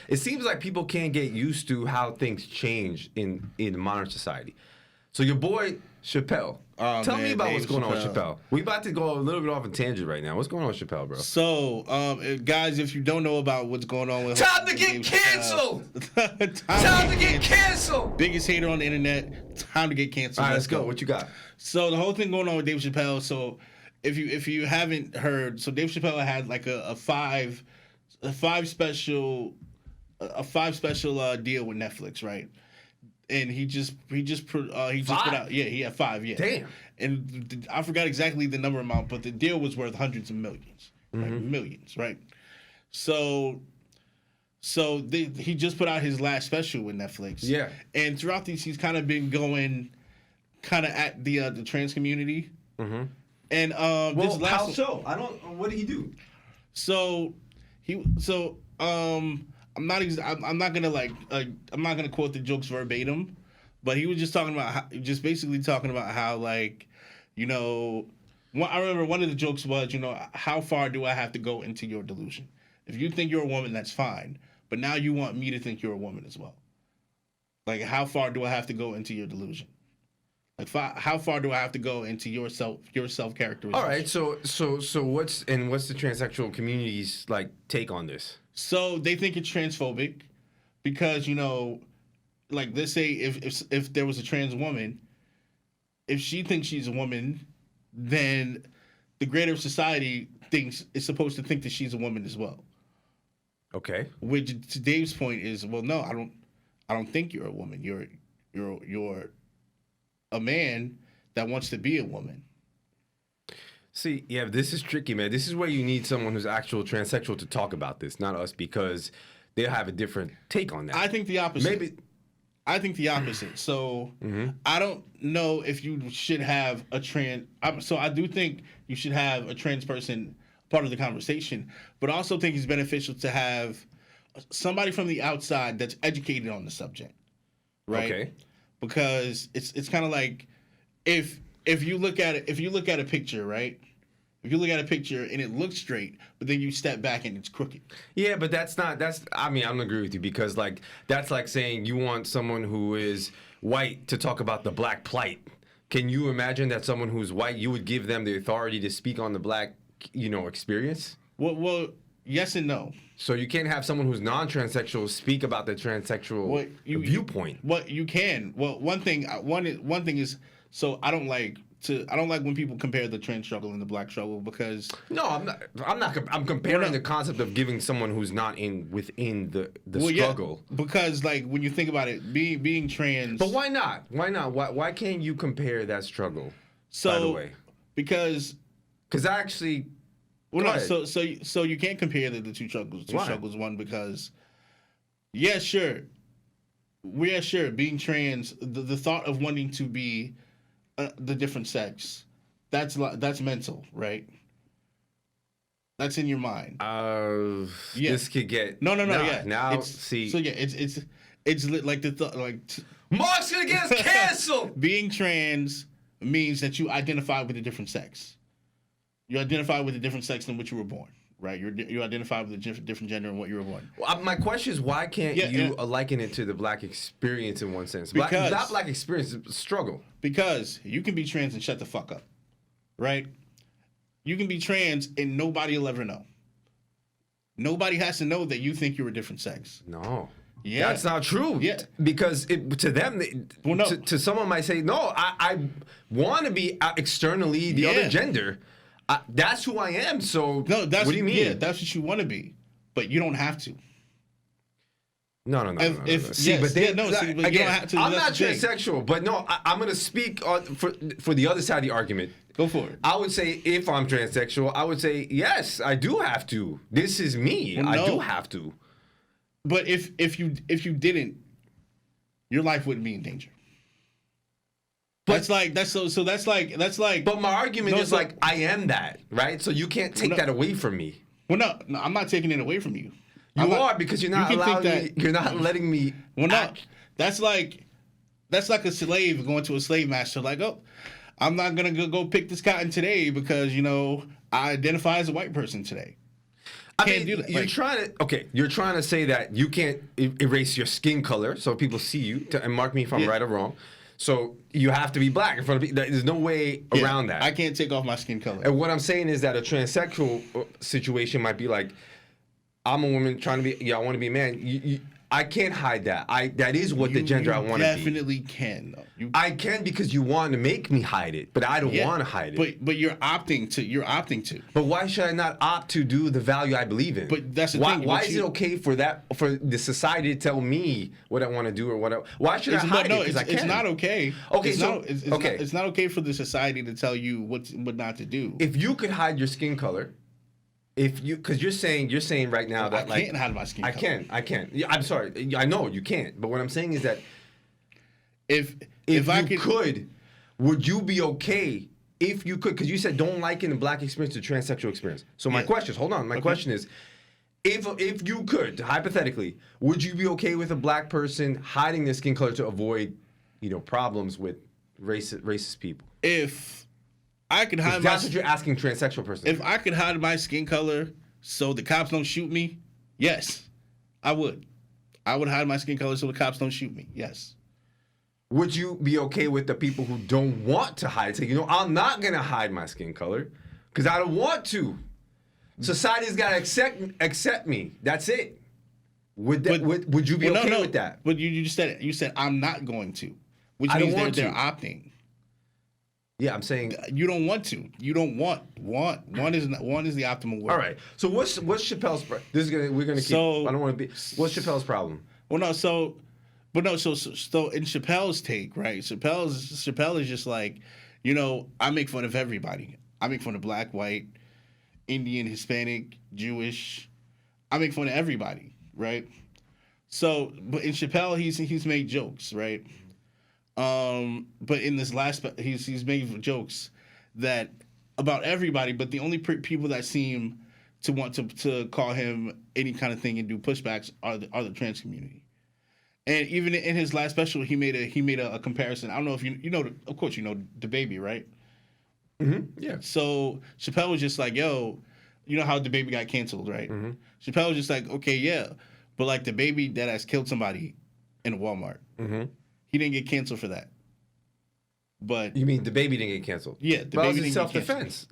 It seems like people can't get used to how things change in modern society. So your boy Chappelle, tell me about what's going on with Chappelle. We about to go a little bit off a tangent right now. What's going on with Chappelle, bro? So, guys, if you don't know about what's going on with time to get canceled. Time to get canceled. Biggest hater on the internet. Time to get canceled. All right, let's go. What you got? So the whole thing going on with Dave Chappelle. So if you haven't heard, so Dave Chappelle had like a five special deal with Netflix, right? And he just put out, yeah, he had 5, yeah. Damn. And I forgot exactly the number amount, but the deal was worth hundreds of millions, like millions, right? So he just put out his last special with Netflix, yeah. And throughout these, he's kind of been going kind of at the trans community, mm-hmm. And this last how so? I don't. What did he do? I'm not gonna quote the jokes verbatim, but he was just talking about basically talking about how, like, you know, I remember one of the jokes was, you know, how far do I have to go into your delusion? If you think you're a woman, that's fine, but now you want me to think you're a woman as well. Like, how far do I have to go into your delusion? Like, how far do I have to go into your self characterization? All right, so what's the transsexual community's like take on this? So they think it's transphobic because, you know, like, let's say if there was a trans woman, if she thinks she's a woman, then the greater society is supposed to think that she's a woman as well. Okay. Which, to Dave's point, is, well, no, I don't think you're a woman. You're a man that wants to be a woman. See, yeah, this is tricky, man. This is where you need someone who's actual transsexual to talk about this, not us, because they'll have a different take on that. I think the opposite. Maybe. I think the opposite. So I don't know if you should have a trans. So I do think you should have a trans person part of the conversation, but I also think it's beneficial to have somebody from the outside that's educated on the subject, right? Okay. Because it's kind of like if you look at a picture, right? If you look at a picture and it looks straight, but then you step back and it's crooked. Yeah, but I mean, I don't agree with you, because, like, that's like saying you want someone who is white to talk about the black plight. Can you imagine that someone who's white, you would give them the authority to speak on the black, you know, experience? Well, yes and no. So you can't have someone who's non-transsexual speak about the transsexual viewpoint. You can. Well, one thing is, so I don't like when people compare the trans struggle and the black struggle, because I'm comparing the concept of giving someone who's not within the struggle. Yeah, because, like, when you think about it, being trans. But why not? Why can't you compare that struggle? By the way, because actually. Well, no, so you can't compare the two struggles. One, because being trans, the thought of wanting to be the different sex, that's mental, right? That's in your mind. This could get Now see. So yeah, it's like the thought, like Mark's gonna get us canceled. Being trans means that you identify with a different sex. You identify with a different sex than which you were born, right? You identify with a different gender than what you were born. Well, my question is, why can't you liken it to the black experience in one sense? That black experience is a struggle. Because you can be trans and shut the fuck up, right? You can be trans and nobody will ever know. Nobody has to know that you think you're a different sex. No. Yeah. That's not true. Yeah. Because to them, to someone might say, no, I want to be externally the other gender. That's who I am. So no, what do you mean? Yeah, that's what you want to be, but you don't have to. No. See, but you don't have to. I'm not transsexual, but no, I'm going to speak for the other side of the argument. Go for it. I would say, if I'm transsexual, I would say, yes, I do have to. This is me. Well, I do have to. But if you didn't, your life wouldn't be in danger. But that's like. But my argument is like, I am that, right? So you can't take that away from me. Well, no, I'm not taking it away from you. You are, because you're not you're not letting me. Well, no, that's like a slave going to a slave master. Like, oh, I'm not gonna go pick this cotton today because, you know, I identify as a white person today. can't do that. You're Like, trying to say that you can't erase your skin color so people see you, and mark me if I'm right or wrong. So you have to be black in front of people. There's no way around that. I can't take off my skin color. And what I'm saying is that a transsexual situation might be like, I'm a woman trying to be, I want to be a man. I can't hide that. That is what the gender I want to be. Definitely can. Though. I can because you want to make me hide it, but I don't want to hide it. But you're opting to. But why should I not opt to do the value I believe in? But that's the why, thing. Why is it okay for the society to tell me what I want to do or what? Why should I hide it? Because I can. It's not okay. Okay, it's not okay for the society to tell you what not to do. If you could hide your skin color. Because you're saying right now that I can't hide my skin color. I can. Yeah, I'm sorry. I know you can't. But what I'm saying is that if I could, would you be okay if you could? Because you said don't liken the black experience to transsexual experience. So my question is, hold on. My question is, if you could, hypothetically, would you be okay with a black person hiding their skin color to avoid, problems with racist people? If I could hide that's what you're asking transsexual person. If I could hide my skin color so the cops don't shoot me, yes, I would. I would hide my skin color so the cops don't shoot me. Yes. Would you be okay with the people who don't want to hide? Say, I'm not gonna hide my skin color because I don't want to. Society's gotta accept me. That's it. Would you be okay with that? But you just said I'm not going to, which means they're opting. Yeah, I'm saying you don't want to. You don't want. One is the optimal word. All right. So what's Chappelle's? We're gonna keep. So, I don't want to be. What's Chappelle's problem? Well, no. So in Chappelle's take, right? Chappelle is just like, I make fun of everybody. I make fun of black, white, Indian, Hispanic, Jewish. I make fun of everybody, right? So, but in Chappelle, he's made jokes, right? But in this last, he's made jokes that about everybody, but the only people that seem to want to call him any kind of thing and do pushbacks are the trans community. And even in his last special, he made a comparison. I don't know if you know, of course you know DaBaby, right? Mm-hmm. Yeah. So Chappelle was just like, yo, you know how DaBaby got canceled, right? Mm-hmm. Chappelle was just like, okay, yeah, but like DaBaby that has killed somebody in a Walmart. Mm-hmm. He didn't get canceled for that. But you mean DaBaby didn't get canceled? Yeah, DaBaby didn't get self-defense.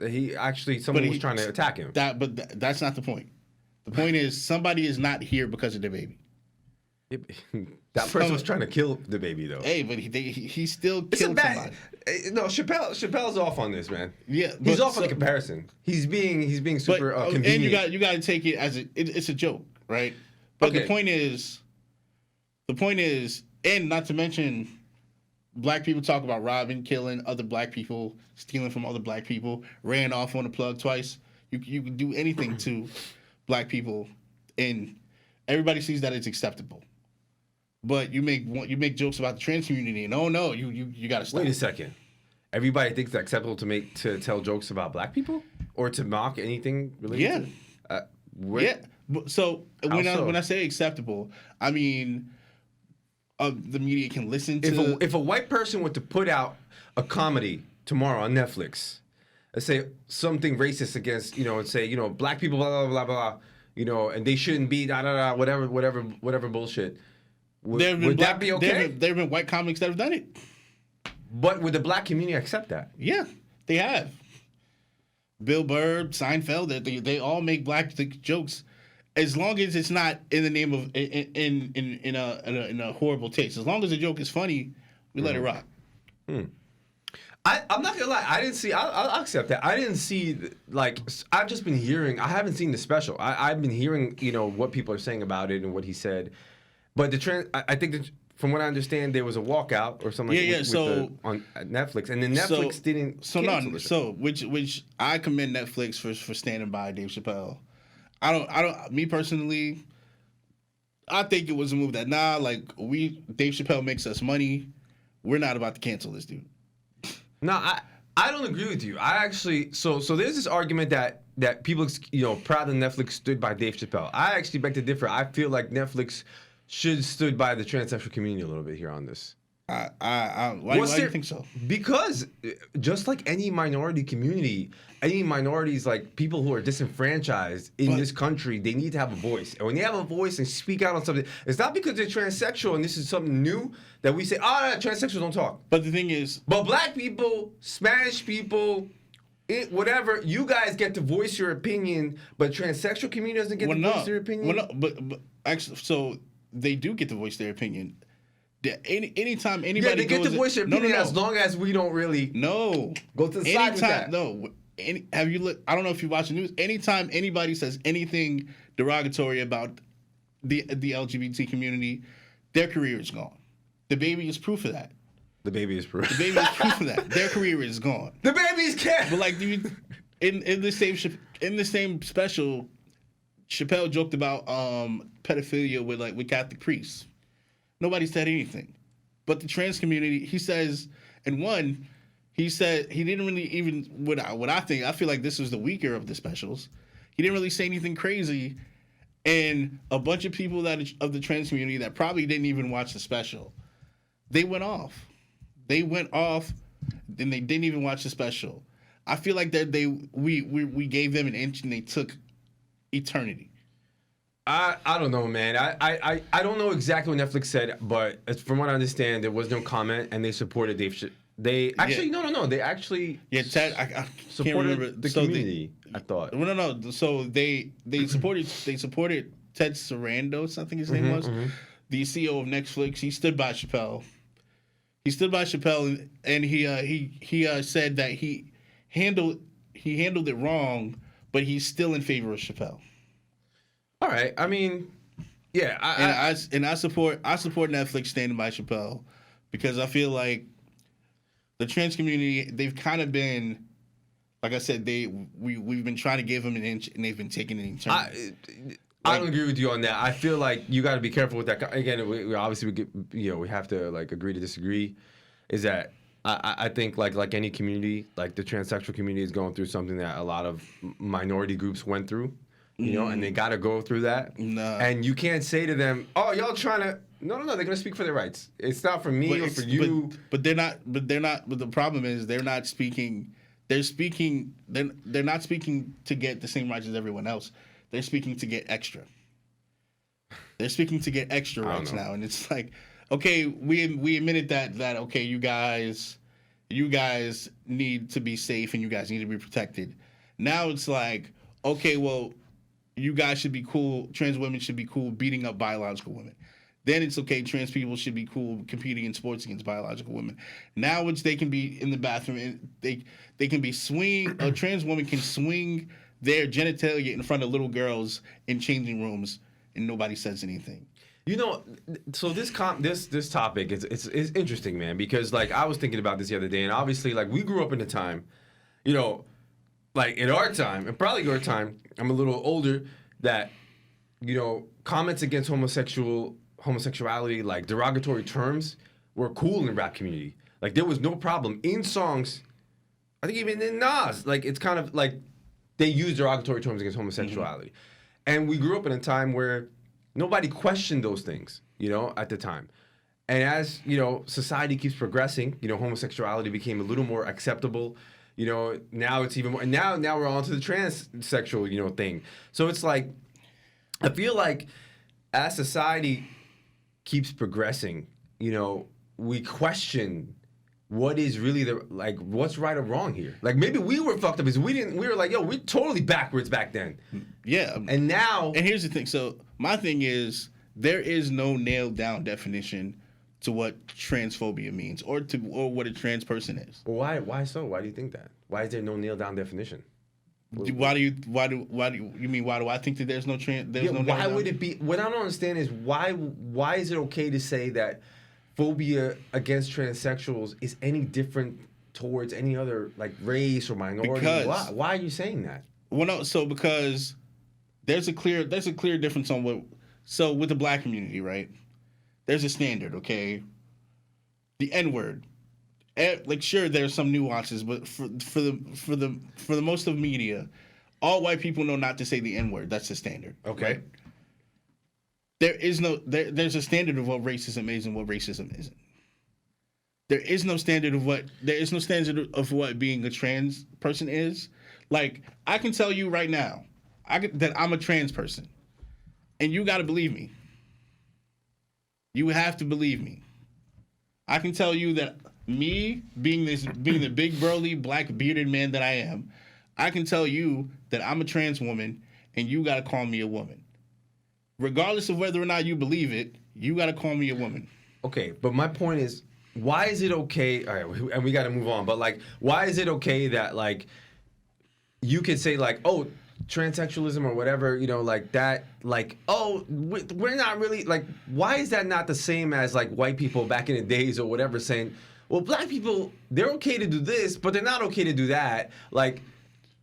Someone was trying to attack him. That's not the point. The point is somebody is not here because of DaBaby. That person was trying to kill DaBaby though. Hey, but he still killed somebody. No, Chappelle's off on this, man. Yeah, he's off on the comparison. He's being super convenient. And you got to take it as it's a joke, right? But okay. The point is, and not to mention, black people talk about robbing, killing other black people, stealing from other black people, ran off on the plug twice. You can do anything to black people, and everybody sees that it's acceptable. But you make jokes about the trans community, and no, you got to stop. Wait a second. Everybody thinks it's acceptable to tell jokes about black people or to mock anything related. Yeah. Yeah. So when I say acceptable, I mean the media can listen to. If a white person were to put out a comedy tomorrow on Netflix, let's say something racist against and say black people blah blah blah blah and they shouldn't be whatever bullshit. Would that be okay? There have been white comics that have done it. But would the black community accept that? Yeah, they have. Bill Burr, Seinfeld, they all make black jokes, as long as it's not in the name of in a horrible taste. As long as the joke is funny, we let it rock. I'm not gonna lie. I didn't see. I'll accept that. I didn't see I've just been hearing. I haven't seen the special. I've been hearing what people are saying about it and what he said. But I think that from what I understand, there was a walkout or something on Netflix, and then Netflix didn't. Which I commend Netflix for standing by Dave Chappelle. I don't. Me personally, I think it was a move that Dave Chappelle makes us money. We're not about to cancel this dude. No, I don't agree with you. I actually so there's this argument that people proud that Netflix stood by Dave Chappelle. I actually beg to differ. I feel like Netflix should stood by the transsexual community a little bit here on this. Why do you think so? Because just like any minority community, any minorities, like people who are disenfranchised in this country, they need to have a voice. And when they have a voice and speak out on something, it's not because they're transsexual and this is something new that we say, transsexuals don't talk. But the thing is, but black people, Spanish people, whatever, you guys get to voice your opinion, but transsexual community doesn't get to voice their opinion. Well, no, but actually, so they do get to voice their opinion. Anytime anybody they get to voice their opinion as long as we don't really go to the side with that. Have you looked? I don't know if you watch the news. Anytime anybody says anything derogatory about the LGBT community, their career is gone. The baby is proof of that. The baby is proof. The baby is proof of that. Their career is gone. The baby's cat. But like in the same special, Chappelle joked about pedophilia with Catholic priests. Nobody said anything. But the trans community, he says, he said he didn't really even, what I feel like this was the weaker of the specials. He didn't really say anything crazy. And a bunch of people of the trans community that probably didn't even watch the special, they went off. They went off, and they didn't even watch the special. I feel like that we gave them an inch and they took eternity. I don't know, man. I don't know exactly what Netflix said, but from what I understand, there was no comment, and they supported Dave. They actually no. They actually Ted. I can't supported remember the community. I thought. No. So they supported Ted Sarandos, I think his name was, the CEO of Netflix. He stood by Chappelle. And he said that he handled it wrong, but he's still in favor of Chappelle. All right. I mean, yeah. I support Netflix standing by Chappelle because I feel like the trans community, they've kind of been, like I said, we've been trying to give them an inch and they've been taking an inch. I don't agree with you on that. I feel like you got to be careful with that. Again, we obviously we have to like agree to disagree. Is that I think like any community, like the transsexual community is going through something that a lot of minority groups went through. You know, and they got to go through that. No. And you can't say to them, "Oh, y'all trying to." No. They're gonna speak for their rights. It's not for me or for you. But they're not. But the problem is they're not speaking. They're speaking. They're not speaking to get the same rights as everyone else. They're speaking to get extra. They're speaking to get extra rights now, and it's like, okay, we admitted that okay, you guys need to be safe and you guys need to be protected. Now it's like, okay, well, you guys should be cool. Trans women should be cool beating up biological women. Then it's okay. Trans people should be cool competing in sports against biological women. Now they can be in the bathroom and they can be swing. A trans woman can swing their genitalia in front of little girls in changing rooms, and nobody says anything. You know, so this topic is interesting, man, because like I was thinking about this the other day, and obviously like we grew up in a time, you know, like in our time, and probably your time, I'm a little older, that, you know, comments against homosexuality, like derogatory terms, were cool in the rap community. Like there was no problem in songs. I think even in Nas, like it's kind of like they use derogatory terms against homosexuality, and we grew up in a time where nobody questioned those things, you know, at the time. And as, you know, society keeps progressing, you know, homosexuality became a little more acceptable. You know, now it's even more. And now we're on to the transsexual, you know, thing. So it's like, I feel like as society keeps progressing, you know, we question what is really what's right or wrong here. Like maybe we were fucked up because we were like, yo, we're totally backwards back then. Yeah. And now. And here's the thing. So my thing is, there is no nailed down definition to what transphobia means or what a trans person is. Well, why so? Why do you think that? Why is there no nailed down definition? Why do I think that there's no why would it be? What I don't understand is why is it okay to say that phobia against transsexuals is any different towards any other like race or minority? Why are you saying that? Well, no, so because there's a clear difference on what. So with the black community, right? There's a standard, okay? The N-word. Like sure, there's some nuances, but for the most of media, all white people know not to say the N-word. That's the standard. Okay. Right? There's a standard of what racism is and what racism isn't. there is no standard of what being a trans person is. Like, I can tell you right now, that I'm a trans person, and you got to believe me. You have to believe me. I can tell you that me being the big burly black bearded man that I am, I can tell you that I'm a trans woman, and you got to call me a woman. Regardless of whether or not you believe it, you got to call me a woman. Okay, but my point is, why is it okay? All right, and we got to move on. But like, why is it okay that like you can say like, oh, transsexualism or whatever, you know, like that, like, oh, we're not really like. Why is that not the same as like white people back in the days or whatever saying, well, black people, they're okay to do this, but they're not okay to do that. Like,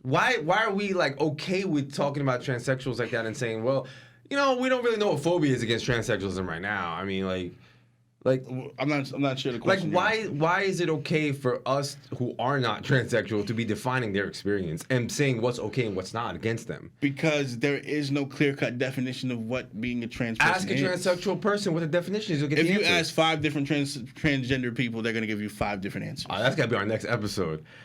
why are we like okay with talking about transsexuals like that and saying, well, you know, we don't really know what phobia is against transsexualism right now. I mean, like I'm not sure the question. Like, why is it okay for us who are not transsexual to be defining their experience and saying what's okay and what's not against them? Because there is no clear-cut definition of what being a trans person Ask a transsexual person what the definition is. You'll get if the you answer. ask 5 different transgender people, they're going to give you 5 different answers. That's got to be our next episode.